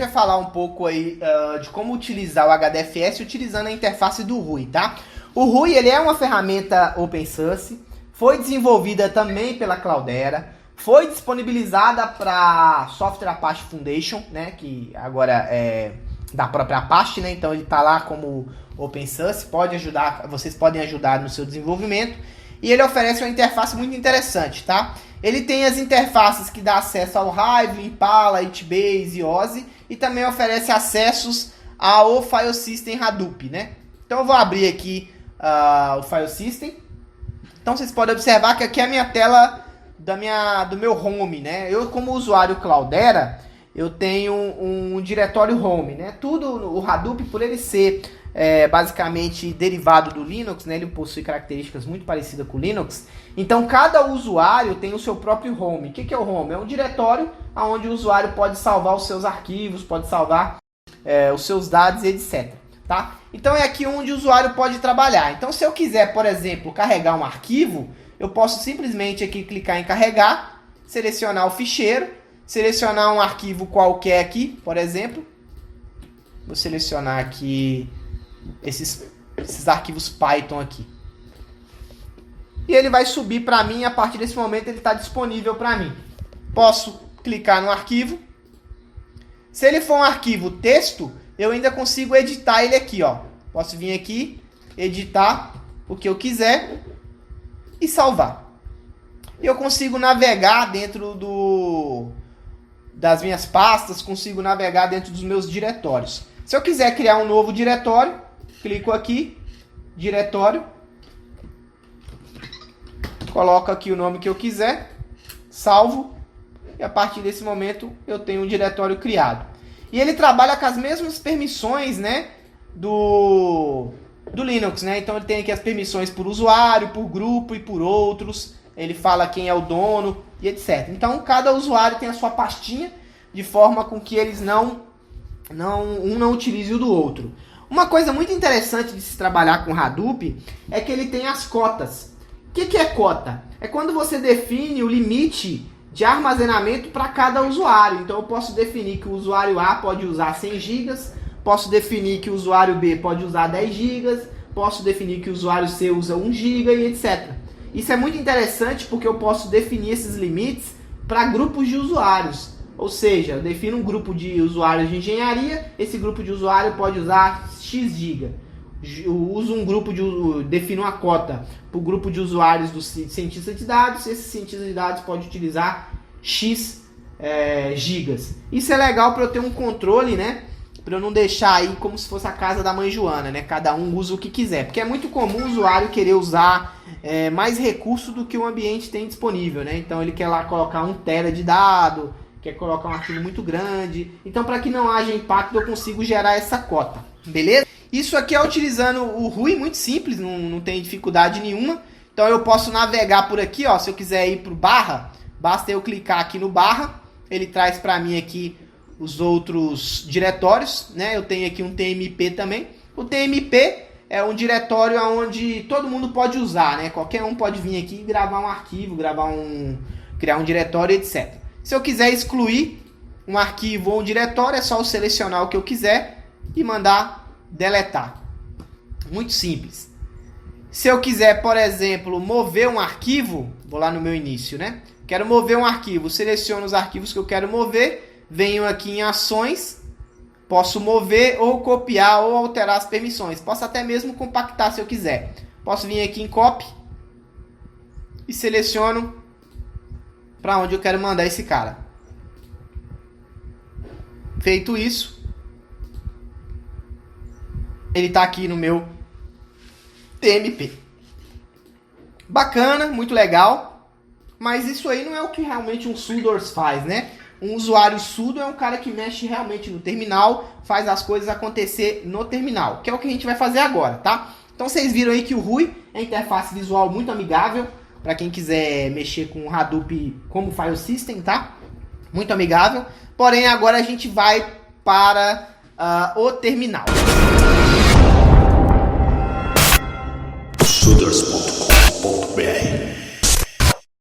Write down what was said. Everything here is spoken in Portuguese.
vai falar um pouco aí de como utilizar o HDFS utilizando a interface do Rui, tá? O Rui, ele é uma ferramenta open source, foi desenvolvida também pela Cloudera, foi disponibilizada para Software Apache Foundation, né, que agora é da própria Apache, né? Então ele está lá como open source, pode ajudar, vocês podem ajudar no seu desenvolvimento. E ele oferece uma interface muito interessante, tá? Ele tem as interfaces que dá acesso ao Hive, Impala, HBase e OSI, e também oferece acessos ao File System Hadoop, né? Então eu vou abrir aqui o File System. Então vocês podem observar que aqui é a minha tela do meu home, né? Eu, como usuário Cloudera, eu tenho um diretório home, né? Tudo, o Hadoop, por ele ser basicamente derivado do Linux, né? Ele possui características muito parecidas com o Linux. Então cada usuário tem o seu próprio home. O que é o home? É um diretório onde o usuário pode salvar os seus arquivos, pode salvar os seus dados e etc. Tá? Então é aqui onde o usuário pode trabalhar. Então se eu quiser, por exemplo, carregar um arquivo, eu posso simplesmente aqui clicar em carregar, selecionar o ficheiro, selecionar um arquivo qualquer aqui, por exemplo. Vou selecionar aqui esses arquivos Python aqui. E ele vai subir para mim, a partir desse momento ele está disponível para mim. Posso clicar no arquivo. Se ele for um arquivo texto, eu ainda consigo editar ele aqui, ó. Posso vir aqui, editar o que eu quiser e salvar. E eu consigo navegar dentro das minhas pastas, consigo navegar dentro dos meus diretórios. Se eu quiser criar um novo diretório, clico aqui, diretório, coloco aqui o nome que eu quiser, salvo, e a partir desse momento eu tenho um diretório criado. E ele trabalha com as mesmas permissões, né, do Linux, né? Então ele tem aqui as permissões por usuário, por grupo e por outros. Ele fala quem é o dono e etc. Então cada usuário tem a sua pastinha, de forma com que eles não utilize o do outro. Uma coisa muito interessante de se trabalhar com Hadoop é que ele tem as cotas. O que é cota? É quando você define o limite de armazenamento para cada usuário. Então eu posso definir que o usuário A pode usar 100 GB, posso definir que o usuário B pode usar 10 GB, posso definir que o usuário C usa 1 GB e etc. Isso é muito interessante porque eu posso definir esses limites para grupos de usuários. Ou seja, eu defino um grupo de usuários de engenharia, esse grupo de usuário pode usar X GB. Uso um grupo defino uma cota para o grupo de usuários dos cientistas de dados, esse cientista de dados pode utilizar X gigas. Isso é legal para eu ter um controle, né? Para eu não deixar aí como se fosse a casa da mãe Joana, né? Cada um usa o que quiser, porque é muito comum o usuário querer usar mais recurso do que o ambiente tem disponível, né? Então ele quer lá colocar 1 TB de dado, quer colocar um arquivo muito grande. Então para que não haja impacto eu consigo gerar essa cota, beleza? Isso aqui é utilizando o Rui, muito simples, não tem dificuldade nenhuma. Então eu posso navegar por aqui, ó, se eu quiser ir para o barra, basta eu clicar aqui no barra, ele traz para mim aqui os outros diretórios, né? Eu tenho aqui um TMP também. O TMP é um diretório onde todo mundo pode usar, né? Qualquer um pode vir aqui e gravar um arquivo, criar um diretório, etc. Se eu quiser excluir um arquivo ou um diretório, é só eu selecionar o que eu quiser e mandar deletar. Muito simples. Se eu quiser, por exemplo, mover um arquivo, vou lá no meu início, né? Quero mover um arquivo, seleciono os arquivos que eu quero mover, venho aqui em ações, posso mover ou copiar ou alterar as permissões. Posso até mesmo compactar se eu quiser. Posso vir aqui em copy e seleciono para onde eu quero mandar esse cara. Feito isso, ele está aqui no meu TMP. Bacana, muito legal. Mas isso aí não é o que realmente um sudo faz, né? Um usuário sudo é um cara que mexe realmente no terminal, faz as coisas acontecer no terminal, que é o que a gente vai fazer agora, tá? Então vocês viram aí que o Rui é interface visual muito amigável para quem quiser mexer com o Hadoop como file system, tá? Muito amigável. Porém, agora a gente vai para o terminal. Sudoers